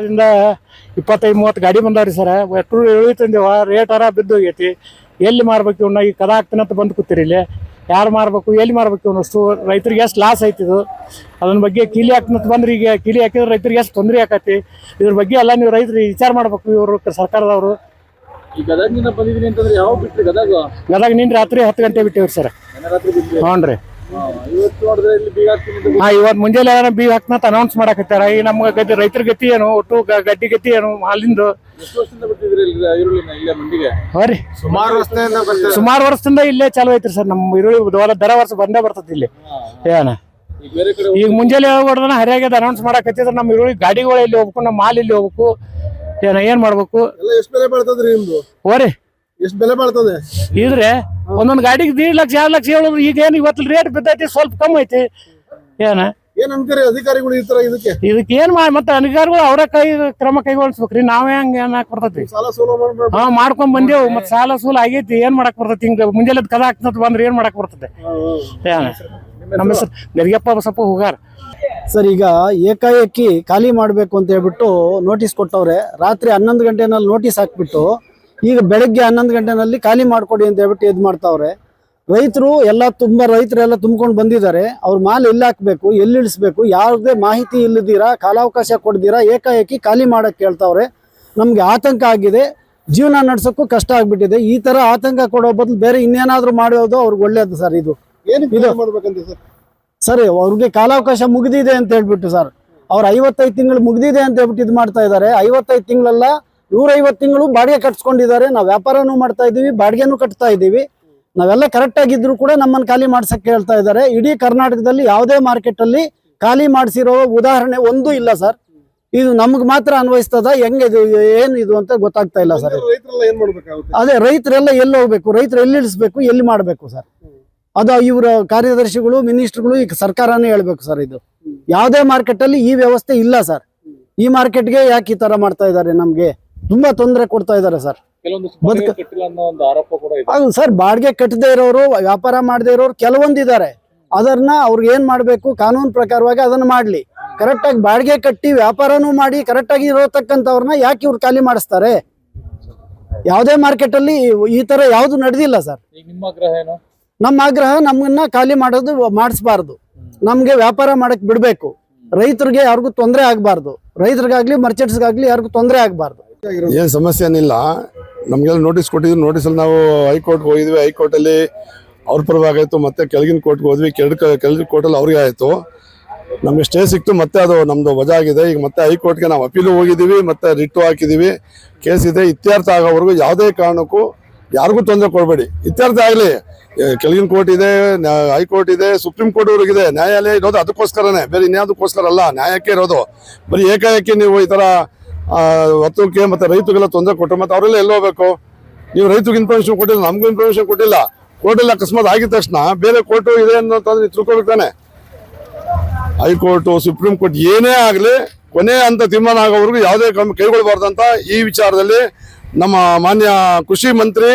ದಿಂದ 25-30 ಗಾಡಿ ಬಂದಾವ್ರಿ ಸರ್. ಎಷ್ಟು ಇಳಿತಂದೇವ ರೇಟ್ ಬಿದ್ದು ಹೋಗೈತಿ. ಎಲ್ಲಿ ಮಾರ್ಬೇಕು ಇವನ್ನ? ಈ ಕದ ಹಾಕ್ತಾನಂತ ಬಂದು ಕೂತೀರಿ ಇಲ್ಲಿ. ಯಾರು ಮಾರ್ಬೇಕು, ಎಲ್ಲಿ ಮಾರ್ಬೇಕು ಇವನಷ್ಟು? ರೈತರಿಗೆ ಎಷ್ಟು ಲಾಸ್ ಐತಿದು. ಅದನ್ನ ಬಗ್ಗೆ ಕೀಲಿ ಹಾಕ್ತಂತ ಬಂದ್ರೆ ಈಗ ಕೀಲಿ ಹಾಕಿದ್ರೆ ರೈತರಿಗೆ ಎಷ್ಟು ತೊಂದರೆ ಆಕತಿ. ಇದ್ರ ಬಗ್ಗೆ ಎಲ್ಲ ನೀವು ರೈತರು ವಿಚಾರ ಮಾಡ್ಬೇಕು. ಇವರು ಸರ್ಕಾರದವರು ಈ ಗದಗಿನಿಂದ ಬಂದಿದ್ದೀನಿ ಅಂತಂದ್ರೆ ಯಾವ ಬಿಟ್ರಿ? ಗದಗ ನಿನ್ನೆ ರಾತ್ರಿ 10 ಗಂಟೆ ಬಿಟ್ಟಿವ್ರಿ ಸರ್. ಹ್ಞೂ ರೀ. ಇವತ್ತು ನೋಡಿದ್ರೆ ಇಲ್ಲಿ ಬೀಗ ಹಾಕ್ತೀನಿ. ಇವತ್ತು ಮುಂಜಾನೆ ಬೀಗ ಹಾಕ್ತಂತ ಅನೌನ್ಸ್ ಮಾಡಕತ್ತಾರ. ಈ ನಮ್ಮ ಗದ್ದೆ ರೈತರ ಗತಿ ಏನು, ಒಟ್ಟು ಗಡ್ಡಿ ಗತಿ ಏನು ಹಾಲಿಂದು? ಎಷ್ಟು ವರ್ಷದಿಂದ ಬರ್ತಿದ್ರಿ ಈರುಳ್ಳಿನ ಇಲ್ಲೇ ಮಂಡಿಗೆ? ಹ್ಞೂ ಸುಮಾರು ವರ್ಷದಿಂದ ಇಲ್ಲೇ ಚಾಲು ಐತ್ರಿ ಸರ್. ನಮ್ಮ ಈರುಳ್ಳಿ ದರ ವರ್ಷ ಬಂದೇ ಬರ್ತದೆ ಇಲ್ಲಿ. ಏನ ಈಗ ಮುಂಜಾನೆ ಹೊಡೆದನ ಹರಿಯಾಗ್ಯದ ಅನೌನ್ಸ್ ಮಾಡಕತ್ತಿದ್ರೆ ನಮ್ಮ ಈರುಳ್ಳಿ ಗಾಡಿಗಳು ಇಲ್ಲಿ ಹೋಗ್ಬೇಕು, ನಮ್ಮ ಮಾಲ್ ಇಲ್ಲಿ ಹೋಗ್ಬೇಕು. ಏನ್ ಮಾಡ್ಬೇಕು? ಎಷ್ಟು ಬೆಲೆ ಬಾಳ್ತದ್ರಿ ನಿಮ್ದು? ಓರಿ ಎಷ್ಟು ಬೆಲೆ ಬಾಳ್ತದೆ ಇದ್ರೆ ಒಂದೊಂದ್ ಗಾಡಿಗೆ 1.5 ಲಕ್ಷ 2 ಲಕ್ಷ ಹೇಳಿದ್ರು. ಈಗ ಏನು ಇವತ್ತು ರೇಟ್ ಬಿದ್ದೈತಿ, ಸ್ವಲ್ಪ ಕಮ್ಮಿ ಐತಿ. ಏನ್ ಅಂತೀರಿ ಅಧಿಕಾರಿಗಳು ಈ ತರ ಇದಕ್ಕೆ ಏನ್ ಮತ್ತೆ ಅಧಿಕಾರಿಗಳು ಅವರ ಕ್ರಮ ಕೈಗೊಳಿಸ್ಬೇಕ್ರಿ. ನಾವೇ ಹಂಗ ಏನಾಕ್ ಬರ್ತೈತಿ? ಸಾಲ ಸೋಲ ಮಾಡ್ಕೊಂಡ್ ಬಂದೇವು. ಮತ್ ಸಾಲ ಸೂಲ ಆಗೈತಿ. ಏನ್ ಮಾಡಕ್ ಬರ್ತೈತಿ? ಹಿಂಗ ಮುಂಜಾನೆ ಕದ ಹಾಕ್ತಂತ ಬಂದ್ರೆ ಏನ್ ಮಾಡಕ್ ಬರ್ತದೆ? ನಮ್ಮ ಹೆಸರು ಗರಿಯಪ್ಪ ಬಸಪ್ಪ ಹುಗಾರ್ ಸರ್. ಈಗ ಏಕಾಏಕಿ ಖಾಲಿ ಮಾಡಬೇಕು ಅಂತ ಹೇಳ್ಬಿಟ್ಟು ನೋಟಿಸ್ ಕೊಟ್ಟವ್ರೆ. ರಾತ್ರಿ 11 ಗಂಟೆನಲ್ಲಿ ನೋಟಿಸ್ ಹಾಕ್ಬಿಟ್ಟು ಈಗ ಬೆಳಗ್ಗೆ 11 ಗಂಟೆನಲ್ಲಿ ಖಾಲಿ ಮಾಡಿಕೊಡಿ ಅಂತ ಹೇಳ್ಬಿಟ್ಟು ಇದು ಮಾಡ್ತಾವ್ರೆ. ರೈತರೆಲ್ಲ ತುಂಬ್ಕೊಂಡು ಬಂದಿದ್ದಾರೆ. ಅವ್ರ ಮಾಲ್ ಎಲ್ಲಿ ಹಾಕ್ಬೇಕು, ಎಲ್ಲಿ ಇಳಿಸ್ಬೇಕು, ಯಾವುದೇ ಮಾಹಿತಿ ಇಲ್ಲದಿರಾ, ಕಾಲಾವಕಾಶ ಕೊಡ್ದಿರಾ ಏಕಾಏಕಿ ಖಾಲಿ ಮಾಡಕ್ ಕೇಳ್ತಾವ್ರೆ. ನಮ್ಗೆ ಆತಂಕ ಆಗಿದೆ. ಜೀವನ ನಡ್ಸೋಕ್ಕೂ ಕಷ್ಟ ಆಗ್ಬಿಟ್ಟಿದೆ. ಈ ತರ ಆತಂಕ ಕೊಡೋ ಬದಲು ಬೇರೆ ಇನ್ನೇನಾದ್ರೂ ಮಾಡೋದು ಅವ್ರಿಗೆ ಒಳ್ಳೇದು ಸರ್. ಇದು ಸರ್ ಅವ್ರಿಗೆ ಕಾಲಾವಕಾಶ ಮುಗಿದಿದೆ ಅಂತ ಹೇಳ್ಬಿಟ್ಟು ಸರ್, ಅವ್ರು 55 ತಿಂಗಳು ಮುಗಿದಿದೆ ಅಂತ ಹೇಳ್ಬಿಟ್ಟು ಇದು ಮಾಡ್ತಾ ಇದ್ದಾರೆ. 55 ತಿಂಗಳಲ್ಲ, 150 ತಿಂಗಳು ಬಾಡಿಗೆ ಕಟ್ಸ್ಕೊಂಡಿದ್ದಾರೆ. ನಾವು ವ್ಯಾಪಾರನೂ ಮಾಡ್ತಾ ಇದೀವಿ, ಬಾಡಿಗೆನೂ ಕಟ್ತಾ ಇದೀವಿ. ನಾವೆಲ್ಲ ಕರೆಕ್ಟ್ ಆಗಿದ್ರು ಕೂಡ ನಮ್ಮನ್ನು ಖಾಲಿ ಮಾಡ್ಸಕ್ಕೆ ಹೇಳ್ತಾ ಇದ್ದಾರೆ. ಇಡೀ ಕರ್ನಾಟಕದಲ್ಲಿ ಯಾವುದೇ ಮಾರ್ಕೆಟ್ ಅಲ್ಲಿ ಖಾಲಿ ಮಾಡಿಸಿರೋ ಉದಾಹರಣೆ ಒಂದೂ ಇಲ್ಲ ಸರ್. ಇದು ನಮ್ಗೆ ಮಾತ್ರ ಅನ್ವಯಿಸ್ತದ? ಹೆಂಗೆ ಇದು ಏನಿದು ಅಂತ ಗೊತ್ತಾಗ್ತಾ ಇಲ್ಲ ಸರ್. ಅದೇ ರೈತರೆಲ್ಲ ಎಲ್ಲಿ ಹೋಗ್ಬೇಕು, ರೈತರು ಎಲ್ಲಿ ಇಳಿಸ್ಬೇಕು, ಎಲ್ಲಿ ಮಾಡ್ಬೇಕು ಸರ್? ಅದು ಇವರ ಕಾರ್ಯದರ್ಶಿಗಳು, ಮಿನಿಸ್ಟರ್ಗಳು, ಈಗ ಸರ್ಕಾರನೇ ಹೇಳ್ಬೇಕು ಸರ್. ಇದು ಯಾವುದೇ ಮಾರ್ಕೆಟ್ ಅಲ್ಲಿ ಈ ವ್ಯವಸ್ಥೆ ಇಲ್ಲ ಸರ್. ಈ ಮಾರ್ಕೆಟ್ಗೆ ಯಾಕೆ ಈ ತರ ಮಾಡ್ತಾ ಇದ್ದಾರೆ? ನಮ್ಗೆ ತುಂಬಾ ತೊಂದರೆ ಕೊಡ್ತಾ ಇದ್ದಾರೆ ಸರ್. ಅದು ಸರ್, ಬಾಡಿಗೆ ಕಟ್ಟದೇ ಇರೋರು, ವ್ಯಾಪಾರ ಮಾಡದೇ ಇರೋರು ಕೆಲವೊಂದಿದ್ದಾರೆ. ಅದನ್ನ ಅವ್ರಿಗೆ ಏನ್ ಮಾಡ್ಬೇಕು, ಕಾನೂನು ಪ್ರಕಾರವಾಗಿ ಅದನ್ನ ಮಾಡ್ಲಿ. ಕರೆಕ್ಟ್ ಆಗಿ ಬಾಡಿಗೆ ಕಟ್ಟಿ ವ್ಯಾಪಾರನೂ ಮಾಡಿ ಕರೆಕ್ಟ್ ಆಗಿ ಇರೋತಕ್ಕಂಥವ್ರನ್ನ ಯಾಕೆ ಇವ್ರು ಖಾಲಿ ಮಾಡಿಸ್ತಾರೆ? ಯಾವುದೇ ಮಾರ್ಕೆಟ್ ಅಲ್ಲಿ ಈ ತರ ಯಾವ್ದು ನಡೆದಿಲ್ಲ ಸರ್. ನಮ್ಮ ಆಗ್ರಹ ನಮ್ಮನ್ನ ಖಾಲಿ ಮಾಡೋದು ಮಾಡಿಸಬಾರ್ದು. ನಮ್ಗೆ ವ್ಯಾಪಾರ ಮಾಡಕ್ ಬಿಡ್ಬೇಕು. ರೈತರಿಗೆ ಯಾರಿಗೂ ತೊಂದರೆ ಆಗ್ಬಾರ್ದು. ರೈತರಿಗಾಗ್ಲಿ ಮರ್ಚೆಂಟ್ಸ್ಗಾಗ್ಲಿ ಯಾರಿಗೂ ತೊಂದರೆ ಆಗ್ಬಾರ್ದು. ಏನ್ ಸಮಸ್ಯೆ ಏನಿಲ್ಲ. ನಮ್ಗೆಲ್ಲ ನೋಟಿಸ್ ಕೊಟ್ಟಿದ್ರು. ನೋಟಿಸಲ್ಲಿ ನಾವು ಹೈಕೋರ್ಟ್ಗೆ ಹೋಗಿದ್ವಿ. ಹೈಕೋರ್ಟಲ್ಲಿ ಅವ್ರ ಪರವಾಗಿ ಆಯ್ತು. ಮತ್ತೆ ಕೆಳಗಿನ ಕೋರ್ಟ್ಗೆ ಹೋದ್ವಿ. ಕೆಳಗಿನ ಕೋರ್ಟಲ್ಲಿ ಅವ್ರಿಗೆ ಆಯ್ತು. ನಮ್ಗೆ ಸ್ಟೇ ಸಿಕ್ತು. ಮತ್ತೆ ಅದು ನಮ್ದು ವಜಾ ಆಗಿದೆ. ಈಗ ಮತ್ತೆ ಹೈಕೋರ್ಟ್ಗೆ ನಾವು ಅಪೀಲು ಹೋಗಿದ್ದೀವಿ, ಮತ್ತೆ ರಿಟ್ಟು ಹಾಕಿದ್ದೀವಿ. ಕೇಸ್ ಇದೆ. ಇತ್ಯರ್ಥ ಆಗೋವರೆಗೂ ಯಾವುದೇ ಕಾರಣಕ್ಕೂ ಯಾರಿಗೂ ತೊಂದರೆ ಕೊಡಬೇಡಿ. ಇತ್ಯರ್ಥ ಆಗಲಿ. ಕೆಳಗಿನ ಕೋರ್ಟ್ ಇದೆ, ಹೈಕೋರ್ಟ್ ಇದೆ, ಸುಪ್ರೀಂ ಕೋರ್ಟ್ ಅವ್ರಿಗಿದೆ. ನ್ಯಾಯಾಲಯ ಇರೋದು ಅದಕ್ಕೋಸ್ಕರನೇ, ಬೇರೆ ಇನ್ಯಾವುದಕ್ಕೋಸ್ಕರ ಅಲ್ಲ. ನ್ಯಾಯಕ್ಕೆ ಇರೋದು. ಬರೀ ಏಕಾಏಕಿ ನೀವು ಈ ಥರ ಹೊತ್ತಕ್ಕೆ ಮತ್ತೆ ರೈತರಿಗೆಲ್ಲ ತೊಂದರೆ ಕೊಟ್ಟರು. ಮತ್ತೆ ಅವರೆಲ್ಲ ಎಲ್ಲಿ ಹೋಗ್ಬೇಕು? ನೀವು ರೈತರಿಗೆ ಇನ್ಫಾರ್ಮೇಶನ್ ಕೊಟ್ಟಿಲ್ಲ, ನಮಗೂ ಇನ್ಫಾರ್ಮೇಶನ್ ಕೊಟ್ಟಿಲ್ಲ. ಕೋರ್ಟಲ್ಲಿ ಅಕಸ್ಮಾತ್ ಆಗಿದ ತಕ್ಷಣ ಬೇರೆ ಕೋರ್ಟು ಇದೆ ಅನ್ನೋಂತಂದ್ರೆ ತಿಳ್ಕೊಬೇಕು ತಾನೆ. ಹೈಕೋರ್ಟು, ಸುಪ್ರೀಂ ಕೋರ್ಟ್ ಏನೇ ಆಗಲಿ ಕೊನೆ ಅಂತ ತೀರ್ಮಾನ ಆಗೋವರೆಗೂ ಯಾವುದೇ ಕ್ರಮ ಕೈಗೊಳ್ಳಬಾರ್ದಂತ ಈ ವಿಚಾರದಲ್ಲಿ ನಮ್ಮ ಮಾನ್ಯ ಕೃಷಿ ಮಂತ್ರಿ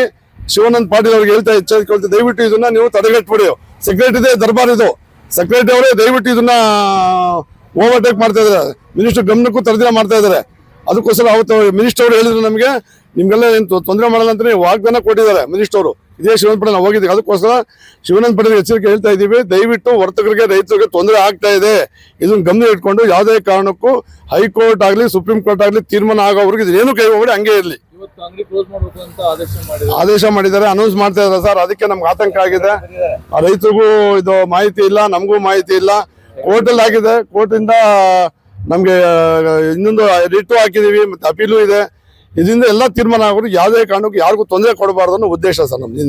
ಶಿವಾನಂದ ಪಾಟೀಲ್ ಅವ್ರಿಗೆ ಎಚ್ಚರಿಕೆ. ದಯವಿಟ್ಟು ಇದನ್ನ ನೀವು ತಡೆಗಟ್ಟಬಿಡಿ. ಸೆಕ್ರೆಟರಿ ಇದೆ ದರ್ಬಾರ್ ಇದು. ಸೆಕ್ರೆಟರಿ ಅವರೇ ದಯವಿಟ್ಟು ಇದನ್ನ ಓವರ್ಟೇಕ್ ಮಾಡ್ತಾ ಇದ್ದಾರೆ. ಮಿನಿಸ್ಟರ್ ಗಮನಕ್ಕೂ ತರದಿನ ಮಾಡ್ತಾ ಇದ್ದಾರೆ. ಅದಕ್ಕೋಸ್ಕರ ಅವತ್ತು ಮಿನಿಸ್ಟರ್ ಅವರು ಹೇಳಿದ್ರು ನಮಗೆ ನಿಮ್ಗೆಲ್ಲ ಏನು ತೊಂದರೆ ಮಾಡಲ್ಲ ಅಂತ ವಾಗ್ದಾನ ಕೊಟ್ಟಿದ್ದಾರೆ ಮಿನಿಸ್ಟರ್ ಅವರು. ಇದೇ ಶಿವಾನಂದ ಪಾಟೀಲ್ ನಾವು ಹೋಗಿದ್ದೀವಿ. ಅದಕ್ಕೋಸ್ಕರ ಶಿವಾನಂದ ಪಾಟೀಲ್ ಎಚ್ಚರಿಕೆ ಹೇಳ್ತಾ ಇದ್ದೀವಿ. ದಯವಿಟ್ಟು ವರ್ತಕರಿಗೆ, ರೈತರಿಗೆ ತೊಂದರೆ ಆಗ್ತಾ ಇದೆ. ಇದನ್ನ ಗಮನ ಇಟ್ಕೊಂಡು ಯಾವುದೇ ಕಾರಣಕ್ಕೂ ಹೈಕೋರ್ಟ್ ಆಗಲಿ ಸುಪ್ರೀಂ ಕೋರ್ಟ್ ಆಗಲಿ ತೀರ್ಮಾನ ಆಗೋವರೆಗೂ ಇದೇನು ಕೈ ಹೋಗಬೇಡಿ, ಹಂಗೆ ಇರಲಿ. ಆದೇಶ ಮಾಡಿದ್ದಾರೆ, ಅನೌನ್ಸ್ ಮಾಡ್ತಾ ಇದ್ದಾರೆ ಸರ್. ಅದಕ್ಕೆ ನಮ್ಗೆ ಆತಂಕ ಆಗಿದೆ. ರೈತರಿಗೂ ಇದು ಮಾಹಿತಿ ಇಲ್ಲ, ನಮಗೂ ಮಾಹಿತಿ ಇಲ್ಲ. ಕೋರ್ಟಲ್ಲಿ ಆಗಿದೆ. ಕೋರ್ಟಿಂದ ನಮ್ಗೆ ಇನ್ನೊಂದು ರಿಟ್ಟು ಹಾಕಿದೀವಿ, ಮತ್ತೆ ಅಪೀಲು ಇದೆ. ಇದರಿಂದ ಎಲ್ಲ ತೀರ್ಮಾನ ಆಗೋರು ಯಾವುದೇ ಕಾರಣಕ್ಕೂ ಯಾರಿಗೂ ತೊಂದರೆ ಕೊಡಬಾರ್ದು ಅನ್ನೋ ಉದ್ದೇಶ ಸರ್ ನಮ್ದು.